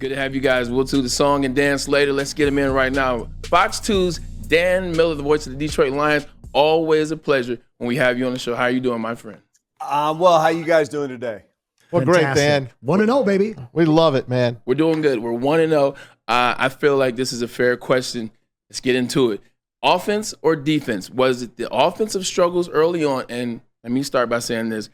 Good to have you guys. We'll do the song and dance later. Let's get them in right now. Fox 2's Dan Miller, the voice of the Detroit Lions. Always a pleasure when we have you on the show. How are you doing, my friend? Well, how you guys doing today? Well, great, Dan. 1-0, baby. We love it, man. We're doing good. We're 1-0. I feel like this is a fair question. Let's get into it. Offense or defense? Was it the offensive struggles early on? And let me start by saying this.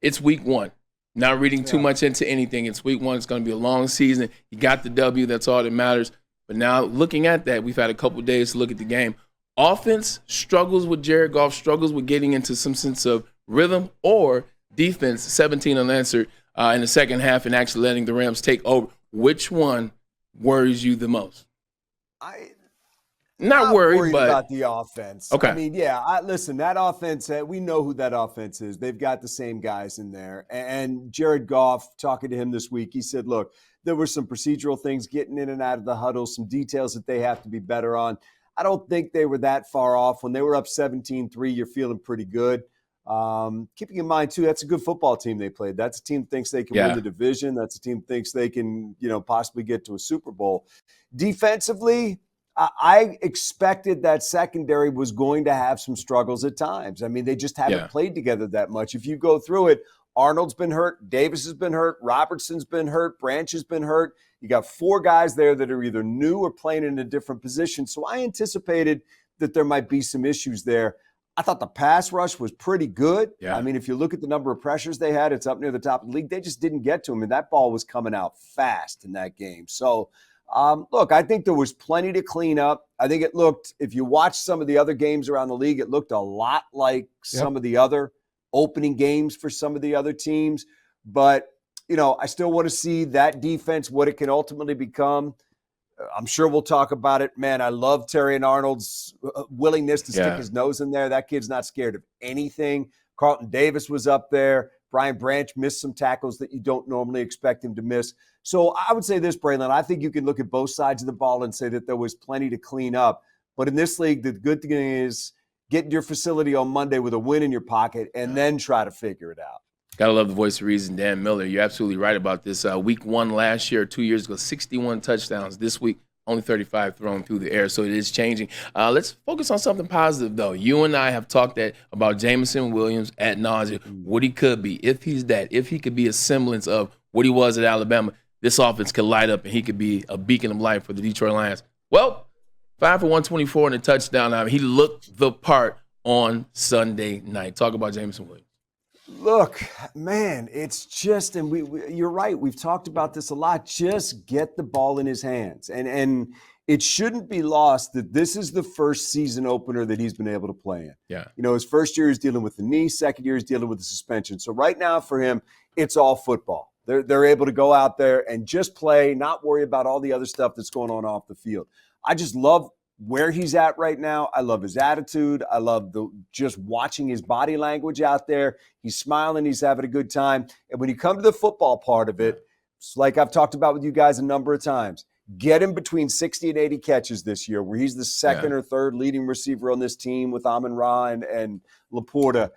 It's week one. Not reading too much into anything. It's week one. It's going to be a long season. You got the W. That's all that matters. But now looking at that, we've had a couple days to look at the game. Offense struggles with Jared Goff, struggles with getting into some sense of rhythm, or defense, 17 unanswered in the second half and actually letting the Rams take over. Which one worries you the most? Not worried, but about the offense. Okay. I mean, listen, that offense, we know who that offense is. They've got the same guys in there. And Jared Goff, talking to him this week, he said, look, there were some procedural things getting in and out of the huddle, some details that they have to be better on. I don't think they were that far off. When they were up 17-3, you're feeling pretty good. Keeping in mind, too, that's a good football team they played. That's a team that thinks they can win the division. That's a team that thinks they can, possibly get to a Super Bowl. Defensively, I expected that secondary was going to have some struggles at times. I mean, they just haven't played together that much. If you go through it, Arnold's been hurt, Davis has been hurt, Robertson's been hurt, Branch has been hurt. You got 4 guys there that are either new or playing in a different position. So I anticipated that there might be some issues there. I thought the pass rush was pretty good. Yeah. I mean, if you look at the number of pressures they had, it's up near the top of the league. They just didn't get to him, and that ball was coming out fast in that game. So, look, I think there was plenty to clean up. I think it looked, if you watch some of the other games around the league, it looked a lot like some of the other opening games for some of the other teams. But, I still want to see that defense, what it can ultimately become. I'm sure we'll talk about it. Man, I love Terry and Arnold's willingness to stick his nose in there. That kid's not scared of anything. Carlton Davis was up there. Brian Branch missed some tackles that you don't normally expect him to miss. So I would say this, Braylon, I think you can look at both sides of the ball and say that there was plenty to clean up. But in this league, the good thing is get to your facility on Monday with a win in your pocket and then try to figure it out. Gotta love the voice of reason, Dan Miller. You're absolutely right about this. Week one last year, 2 years ago, 61 touchdowns. This week, only 35 thrown through the air, so it is changing. Let's focus on something positive, though. You and I have talked about Jameson Williams ad nauseum, what he could be, if he's that, if he could be a semblance of what he was at Alabama, this offense could light up and he could be a beacon of light for the Detroit Lions. Well, 5 for 124 and a touchdown. He looked the part on Sunday night. Talk about Jameson Williams. Look, man, it's just, and you're right. We've talked about this a lot. Just get the ball in his hands. And it shouldn't be lost that this is the first season opener that he's been able to play in. Yeah. His first year is dealing with the knee. Second year is dealing with the suspension. So right now for him, it's all football. They're able to go out there and just play, not worry about all the other stuff that's going on off the field. I just love where he's at right now. I love his attitude. I love just watching his body language out there. He's smiling. He's having a good time. And when you come to the football part of it, it's like I've talked about with you guys a number of times, get him between 60 and 80 catches this year, where he's the second or third leading receiver on this team with Amon-Ra and Laporta.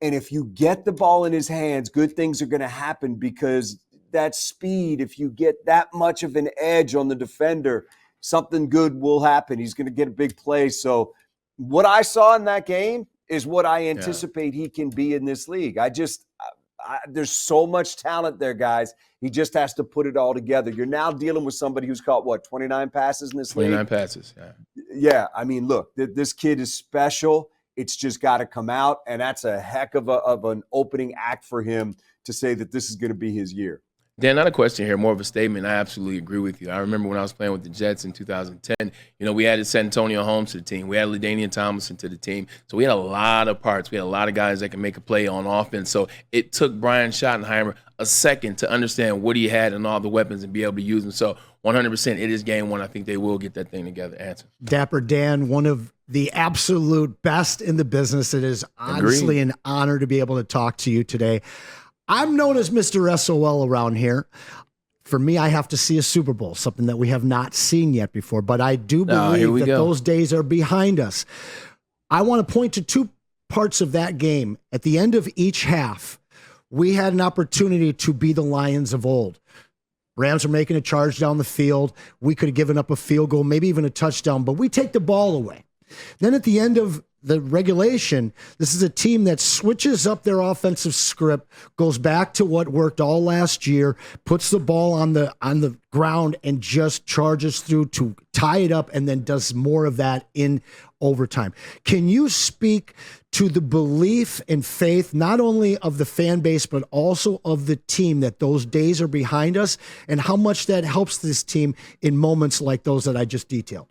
And if you get the ball in his hands, good things are going to happen, because that speed, if you get that much of an edge on the defender, something good will happen. He's going to get a big play. So what I saw in that game is what I anticipate he can be in this league. There's so much talent there, guys. He just has to put it all together. You're now dealing with somebody who's caught, 29 passes in this league? 29 passes, Yeah, I mean, look, this kid is special. It's just got to come out, and that's a heck of an opening act for him to say that this is going to be his year. Dan, not a question here, more of a statement. I absolutely agree with you. I remember when I was playing with the Jets in 2010, we added San Antonio Holmes to the team. We added LaDainian Tomlinson to the team. So we had a lot of parts. We had a lot of guys that can make a play on offense. So it took Brian Schottenheimer a second to understand what he had and all the weapons and be able to use them. So 100%, it is game one. I think they will get that thing together. Answer. Dapper Dan, one of the absolute best in the business. It is honestly an honor to be able to talk to you today. I'm known as Mr. SOL around here. For me, I have to see a Super Bowl, something that we have not seen yet before. But I do believe that those days are behind us. I want to point to 2 parts of that game. At the end of each half, we had an opportunity to be the Lions of old. Rams are making a charge down the field. We could have given up a field goal, maybe even a touchdown, but we take the ball away. Then at the end of the regulation, this is a team that switches up their offensive script, goes back to what worked all last year, puts the ball on the ground and just charges through to tie it up, and then does more of that in overtime. Can you speak to the belief and faith, not only of the fan base, but also of the team, that those days are behind us, and how much that helps this team in moments like those that I just detailed?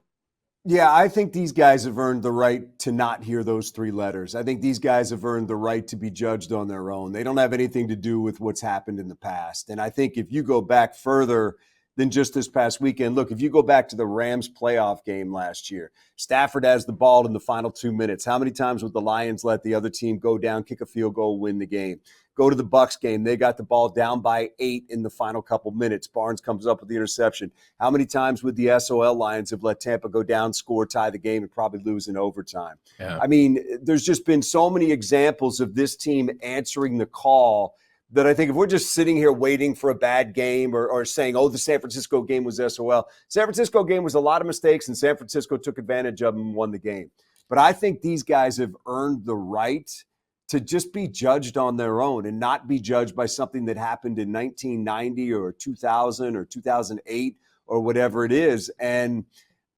Yeah, I think these guys have earned the right to not hear those three letters. I think these guys have earned the right to be judged on their own. They don't have anything to do with what's happened in the past. And I think if you go back further than just this past weekend, look, if you go back to the Rams playoff game last year, Stafford has the ball in the final 2 minutes. How many times would the Lions let the other team go down, kick a field goal, win the game? Go to the Bucs game. They got the ball down by 8 in the final couple minutes. Barnes comes up with the interception. How many times would the SOL Lions have let Tampa go down, score, tie the game, and probably lose in overtime? Yeah. I mean, there's just been so many examples of this team answering the call that I think if we're just sitting here waiting for a bad game or saying, oh, the San Francisco game was SOL. San Francisco game was a lot of mistakes, and San Francisco took advantage of them and won the game. But I think these guys have earned the right to just be judged on their own and not be judged by something that happened in 1990 or 2000 or 2008 or whatever it is. And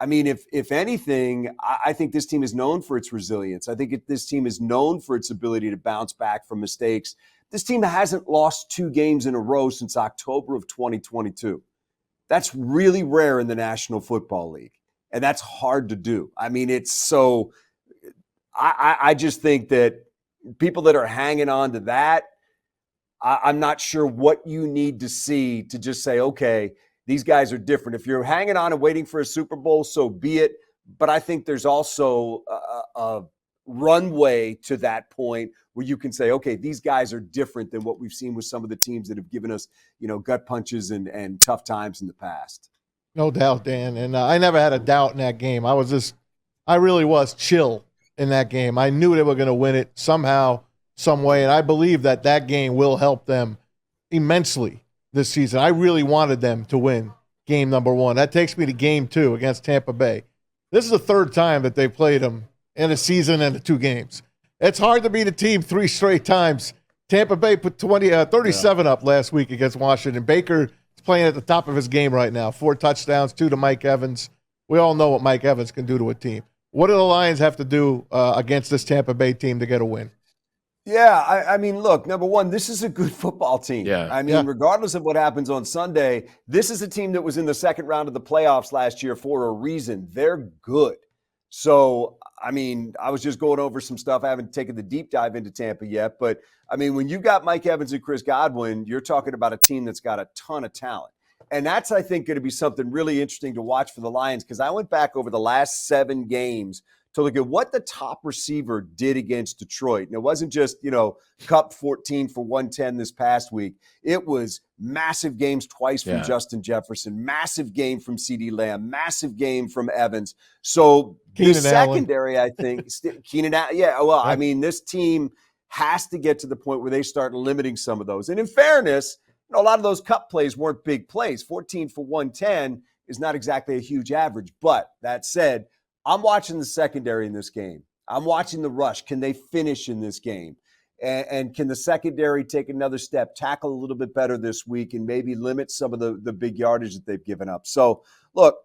I mean, if anything, I think this team is known for its resilience. I think this team is known for its ability to bounce back from mistakes. This team hasn't lost 2 games in a row since October of 2022. That's really rare in the National Football League, and that's hard to do. I mean, it's so I just think that people that are hanging on to that, I'm not sure what you need to see to just say, okay, these guys are different. If you're hanging on and waiting for a Super Bowl, so be it. But I think there's also a runway to that point where you can say, okay, these guys are different than what we've seen with some of the teams that have given us, gut punches and tough times in the past. No doubt, Dan. And I never had a doubt in that game. I really was chill in that game. I knew they were going to win it somehow, some way, and I believe that game will help them immensely this season. I really wanted them to win game number 1. That takes me to game 2 against Tampa Bay. This is the 3rd time that they played them in a season and the 2 games. It's hard to beat a team 3 straight times. Tampa Bay put 37 up last week against Washington. Baker is playing at the top of his game right now. 4 touchdowns, 2 to Mike Evans. We all know what Mike Evans can do to a team. What do the Lions have to do against this Tampa Bay team to get a win? Yeah, I mean, look, number one, this is a good football team. Yeah. I mean, regardless of what happens on Sunday, this is a team that was in the second round of the playoffs last year for a reason. They're good. So, I mean, I was just going over some stuff. I haven't taken the deep dive into Tampa yet. But, I mean, when you got Mike Evans and Chris Godwin, you're talking about a team that's got a ton of talent. And that's, I think, going to be something really interesting to watch for the Lions, because I went back over the last 7 games to look at what the top receiver did against Detroit. And it wasn't just, Kupp 14 for 110 this past week. It was massive games twice from Justin Jefferson, massive game from CeeDee Lamb, massive game from Evans. So the secondary, I think, Keenan Allen. Yeah, well, I mean, this team has to get to the point where they start limiting some of those. And in fairness, a lot of those Kupp plays weren't big plays. 14 for 110 is not exactly a huge average. But that said, I'm watching the secondary in this game. I'm watching the rush. Can they finish in this game? And can the secondary take another step, tackle a little bit better this week, and maybe limit some of the big yardage that they've given up? So, look,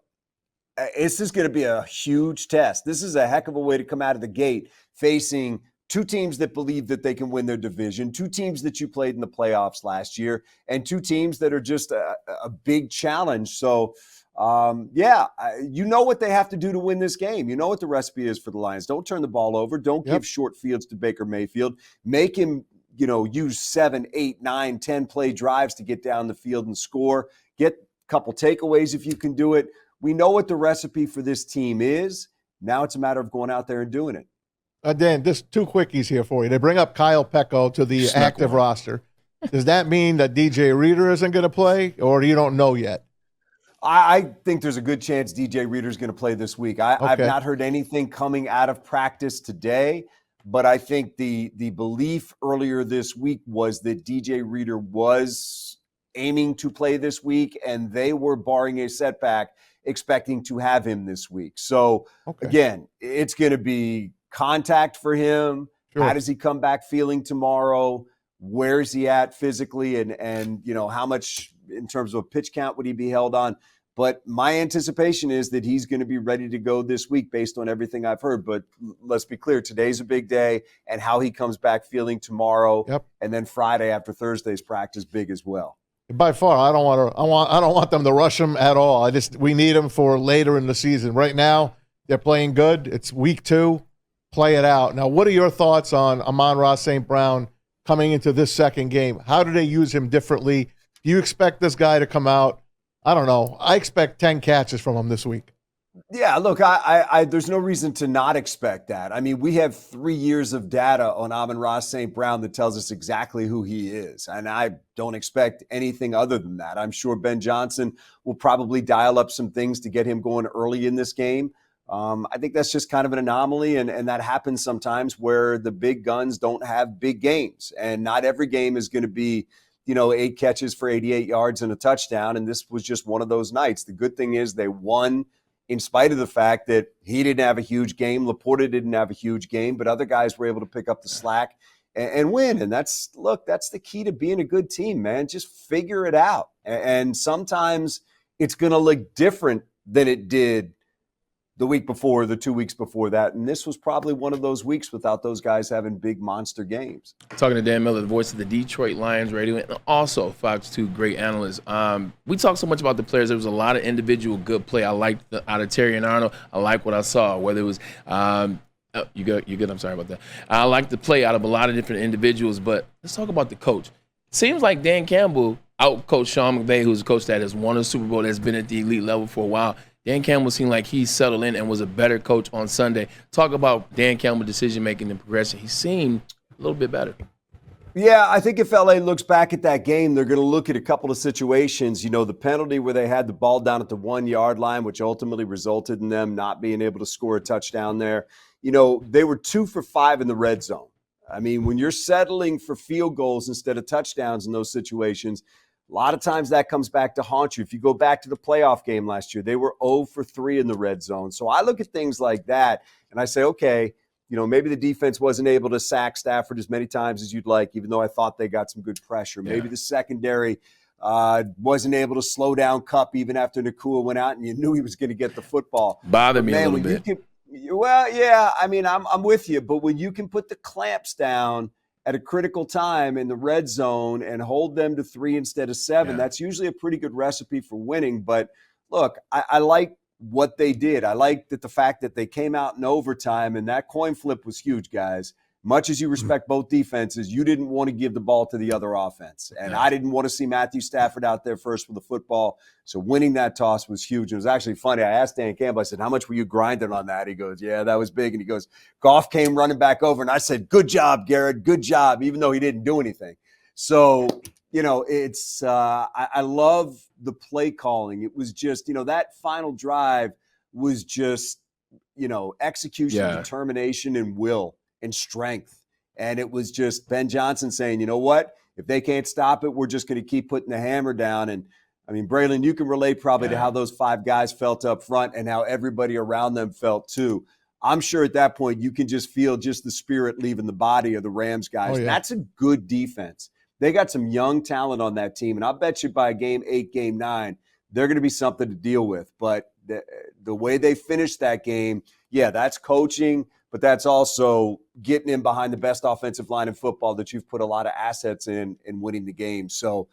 this is going to be a huge test. This is a heck of a way to come out of the gate facing 2 teams that believe that they can win their division, 2 teams that you played in the playoffs last year, and 2 teams that are just a big challenge. So, you know what they have to do to win this game. You know what the recipe is for the Lions. Don't turn the ball over. Don't give short fields to Baker Mayfield. Make him, use 7, 8, 9, 10 play drives to get down the field and score. Get a couple takeaways if you can do it. We know what the recipe for this team is. Now it's a matter of going out there and doing it. Dan, just 2 quickies here for you. They bring up Kyle Pecco to the active roster. Does that mean that DJ Reader isn't going to play, or you don't know yet? I think there's a good chance DJ Reader is going to play this week. I've not heard anything coming out of practice today, but I think the belief earlier this week was that DJ Reader was aiming to play this week, and they were, barring a setback, expecting to have him this week. So, again, it's going to be contact for him. Sure. How does he come back feeling tomorrow? Where is he at physically? And you know, how much in terms of a pitch count would he be held on? But my anticipation is that he's going to be ready to go this week based on everything I've heard. But let's be clear, today's a big day, and how he comes back feeling tomorrow, and then Friday after Thursday's practice, big as well. By far, I don't want them to rush him at all. We need him for later in the season. Right now, they're playing good. It's week 2. Play it out. Now, what are your thoughts on Amon-Ra St. Brown coming into this second game? How do they use him differently? Do you expect this guy to come out? I don't know. I expect 10 catches from him this week. Yeah, look, I there's no reason to not expect that. I mean, we have 3 years of data on Amon-Ra St. Brown that tells us exactly who he is, and I don't expect anything other than that. I'm sure Ben Johnson will probably dial up some things to get him going early in this game. I think that's just kind of an anomaly, and that happens sometimes where the big guns don't have big games, and not every game is going to be, 8 catches for 88 yards and a touchdown, and this was just one of those nights. The good thing is they won in spite of the fact that he didn't have a huge game, Laporta didn't have a huge game, but other guys were able to pick up the slack and win. And that's the key to being a good team, man. Just figure it out. And sometimes it's going to look different than it did the week before, the 2 weeks before that. And this was probably one of those weeks without those guys having big monster games. Talking to Dan Miller, the voice of the Detroit Lions radio, and also Fox 2 great analyst. We talk so much about the players. There was a lot of individual good play. I liked out of Terry and Arnold. I like what I saw, whether it was you good. I'm sorry about that. I like the play out of a lot of different individuals, but let's talk about the coach. Seems like Dan Campbell out-coached Sean McVay, who's a coach that has won a Super Bowl, that's been at the elite level for a while. Dan Campbell seemed like he settled in and was a better coach on Sunday. Talk about Dan Campbell's decision-making and progression. He seemed a little bit better. Yeah, I think if LA looks back at that game, they're going to look at a couple of situations. The penalty where they had the ball down at the 1-yard line, which ultimately resulted in them not being able to score a touchdown there. They were 2 for 5 in the red zone. I mean, when you're settling for field goals instead of touchdowns in those situations, a lot of times that comes back to haunt you. If you go back to the playoff game last year, they were 0 for 3 in the red zone. So I look at things like that and I say, okay, maybe the defense wasn't able to sack Stafford as many times as you'd like, even though I thought they got some good pressure. Maybe the secondary wasn't able to slow down Kupp even after Nakua went out and you knew he was going to get the football. Bothered me a little bit. I'm with you. But when you can put the clamps down at a critical time in the red zone and hold them to 3 instead of 7, that's usually a pretty good recipe for winning. But look, I like what they did. I like the fact that they came out in overtime, and that coin flip was huge, guys. Much as you respect both defenses, you didn't want to give the ball to the other offense. And I didn't want to see Matthew Stafford out there first with the football. So winning that toss was huge. It was actually funny. I asked Dan Campbell, I said, how much were you grinding on that? He goes, yeah, that was big. And he goes, Goff came running back over. And I said, good job, Garrett. Good job, even though he didn't do anything. So, it's I love the play calling. It was just, that final drive was just, execution, determination, and will and strength. And it was just Ben Johnson saying, you know what? If they can't stop it, we're just going to keep putting the hammer down. And I mean, Braylon, you can relate probably to how those 5 guys felt up front and how everybody around them felt too. I'm sure at that point you can just feel just the spirit leaving the body of the Rams guys. That's a good defense. They got some young talent on that team. And I'll bet you by game 8, game 9, they're going to be something to deal with. But the way they finished that game, that's coaching, but that's also getting in behind the best offensive line in football that you've put a lot of assets in and winning the game. So,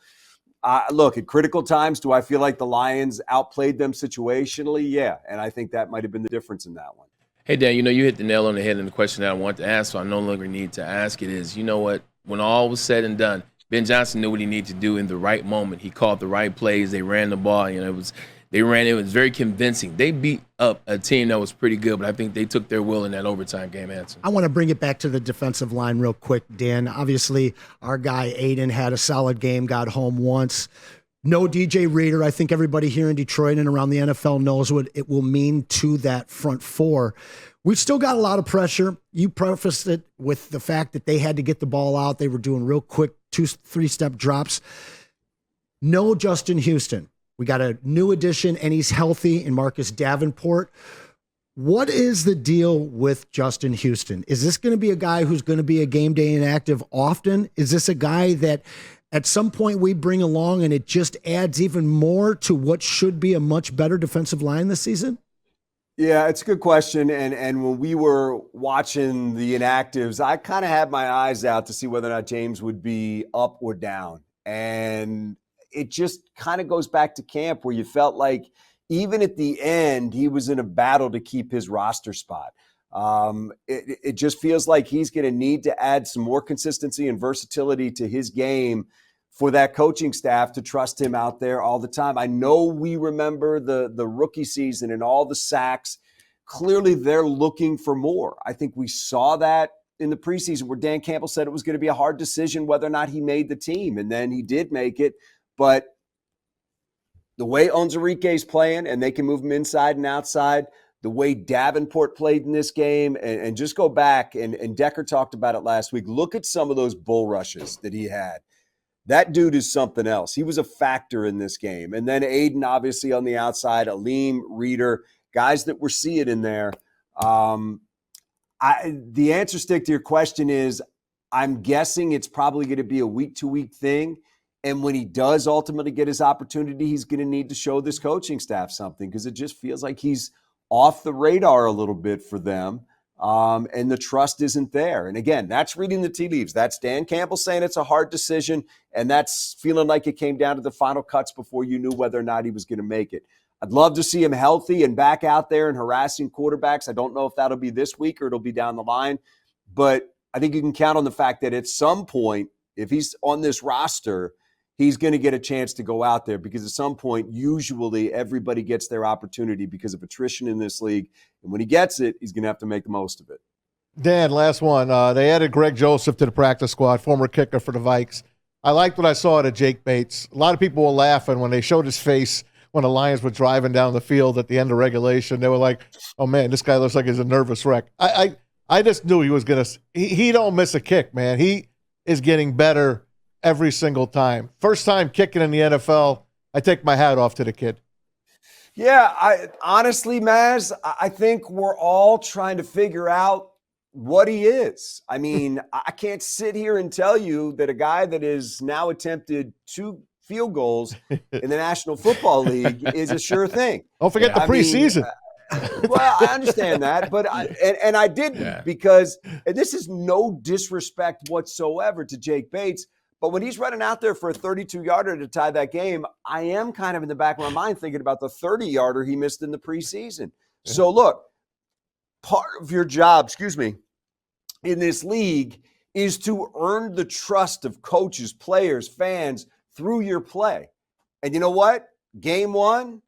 look, at critical times, do I feel like the Lions outplayed them situationally? Yeah, and I think that might have been the difference in that one. Hey, Dan, you hit the nail on the head in the question that I wanted to ask, so I no longer need to ask it is, you know what, when all was said and done, Ben Johnson knew what he needed to do in the right moment. He called the right plays. They ran the ball. It was very convincing. They beat up a team that was pretty good, but I think they took their will in that overtime game, Anson. I want to bring it back to the defensive line real quick, Dan. Obviously, our guy Aiden had a solid game, got home once. No DJ Reader. I think everybody here in Detroit and around the NFL knows what it will mean to that front 4. We've still got a lot of pressure. You prefaced it with the fact that they had to get the ball out. They were doing real quick 2-3 step drops. No Justin Houston. We got a new addition, and he's healthy in Marcus Davenport. What is the deal with Justin Houston? Is this going to be a guy who's going to be a game day inactive often? Is this a guy that at some point we bring along and it just adds even more to what should be a much better defensive line this season? Yeah, it's a good question. And when we were watching the inactives, I kind of had my eyes out to see whether or not James would be up or down. And it just kind of goes back to camp where you felt like even at the end, he was in a battle to keep his roster spot. It just feels like he's going to need to add some more consistency and versatility to his game for that coaching staff to trust him out there all the time. I know we remember the rookie season and all the sacks. Clearly, they're looking for more. I think we saw that in the preseason where Dan Campbell said it was going to be a hard decision whether or not he made the team, and then he did make it. But the way Onwuzurike's playing, and they can move him inside and outside, the way Davenport played in this game, and just go back, and Decker talked about it last week. Look at some of those bull rushes that he had. That dude is something else. He was a factor in this game. And then Aiden, obviously, on the outside, Aleem, Reeder, guys that we're seeing in there. The answer, Stick, to your question is I'm guessing it's probably going to be a week-to-week thing. And when he does ultimately get his opportunity, he's going to need to show this coaching staff something because it just feels like he's off the radar a little bit for them. And the trust isn't there. And again, that's reading the tea leaves. That's Dan Campbell saying it's a hard decision. And that's feeling like it came down to the final cuts before you knew whether or not he was going to make it. I'd love to see him healthy and back out there and harassing quarterbacks. I don't know if that'll be this week or it'll be down the line. But I think you can count on the fact that at some point, if he's on this roster, he's going to get a chance to go out there because at some point, usually everybody gets their opportunity because of attrition in this league. And when he gets it, he's going to have to make the most of it. Dan, last one. They added Greg Joseph to the practice squad, former kicker for the Vikes. I liked what I saw at Jake Bates. A lot of people were laughing when they showed his face when the Lions were driving down the field at the end of regulation. They were like, oh, man, this guy looks like he's a nervous wreck. I just knew he was going to – he don't miss a kick, man. He is getting better every single time. First time kicking in the NFL, I take my hat off to the kid. Yeah, honestly, Maz, I think we're all trying to figure out what he is. I mean, I can't sit here and tell you that a guy that has now attempted 2 field goals in the National Football League is a sure thing. Don't forget the preseason. Well, I understand that, but I didn't because and this is no disrespect whatsoever to Jake Bates. But when he's running out there for a 32-yarder to tie that game, I am kind of in the back of my mind thinking about the 30-yarder he missed in the preseason. Yeah. So, look, part of your job, in this league is to earn the trust of coaches, players, fans through your play. And you know what? Game 1,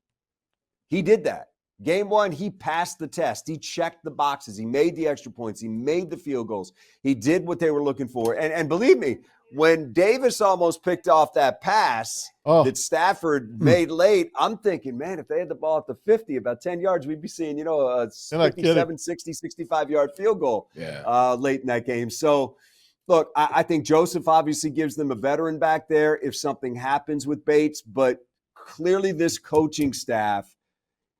he did that. Game 1, he passed the test. He checked the boxes. He made the extra points. He made the field goals. He did what they were looking for. And believe me, when Davis almost picked off that pass that Stafford made late, I'm thinking, man, if they had the ball at the 50, about 10 yards, we'd be seeing, a 57, 60, 65-yard field goal late in that game. So, look, I think Joseph obviously gives them a veteran back there if something happens with Bates, but clearly this coaching staff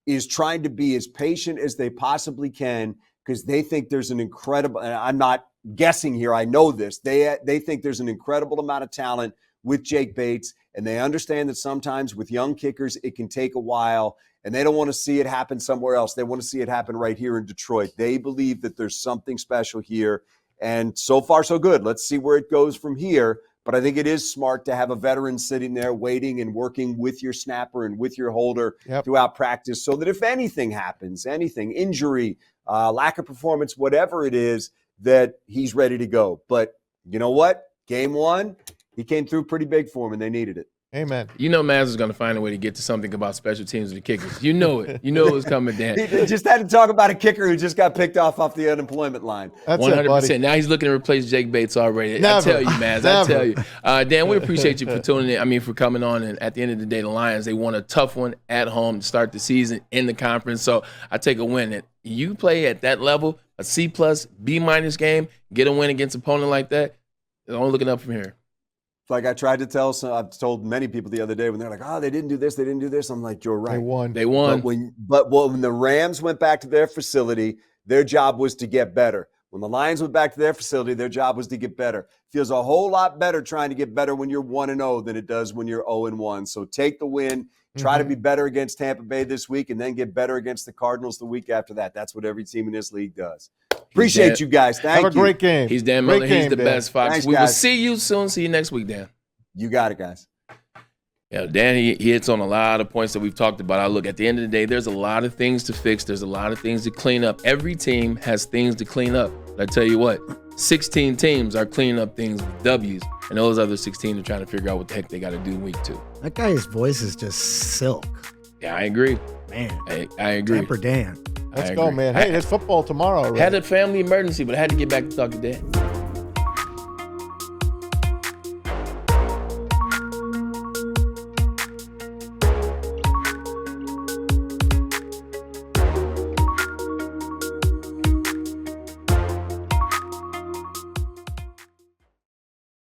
is trying to be as patient as they possibly can because they think there's an incredible, and I'm not guessing here, I know this, they think there's an incredible amount of talent with Jake Bates, and they understand that sometimes with young kickers, it can take a while, and they don't want to see it happen somewhere else. They want to see it happen right here in Detroit. They believe that there's something special here, and so far so good. Let's see where it goes from here. But I think it is smart to have a veteran sitting there waiting and working with your snapper and with your holder throughout practice so that if anything happens, injury, lack of performance, whatever it is, that he's ready to go. But you know what? Game 1, he came through pretty big for him, and they needed it. Amen. You know Maz is going to find a way to get to something about special teams with the kickers. You know it. You know it was coming, Dan. He just had to talk about a kicker who just got picked off the unemployment line. That's 100%. Now he's looking to replace Jake Bates already. Never. I tell you, Maz. I tell you. Dan, we appreciate you for tuning in. For coming on. And at the end of the day, the Lions, they won a tough one at home to start the season in the conference. So I take a win. And you play at that level, a C+, B- game, get a win against an opponent like that, it's only looking up from here. Like I tried to tell I've told many people the other day when they're like, oh, they didn't do this, they didn't do this. I'm like, you're right. They won. But when the Rams went back to their facility, their job was to get better. When the Lions went back to their facility, their job was to get better. Feels a whole lot better trying to get better when you're 1-0 than it does when you're 0-1. So take the win, try to be better against Tampa Bay this week, and then get better against the Cardinals the week after that. That's what every team in this league does. Appreciate you guys. Thank you. Have a great game. He's Dan Miller. He's the best, Fox. Thanks, we will guys. see you soon. See you next week, Dan. You got it, guys. Yeah, Dan, he hits on a lot of points that we've talked about. Look, at the end of the day, there's a lot of things to fix. There's a lot of things to clean up. Every team has things to clean up. But I tell you what, 16 teams are cleaning up things with W's, and those other 16 are trying to figure out what the heck they got to do in week 2. That guy's voice is just silk. Yeah, I agree. Man. I agree. Dapper Dan. Let's go, man. Hey, there's football tomorrow. Right? Had a family emergency, but I had to get back to talk to Dad.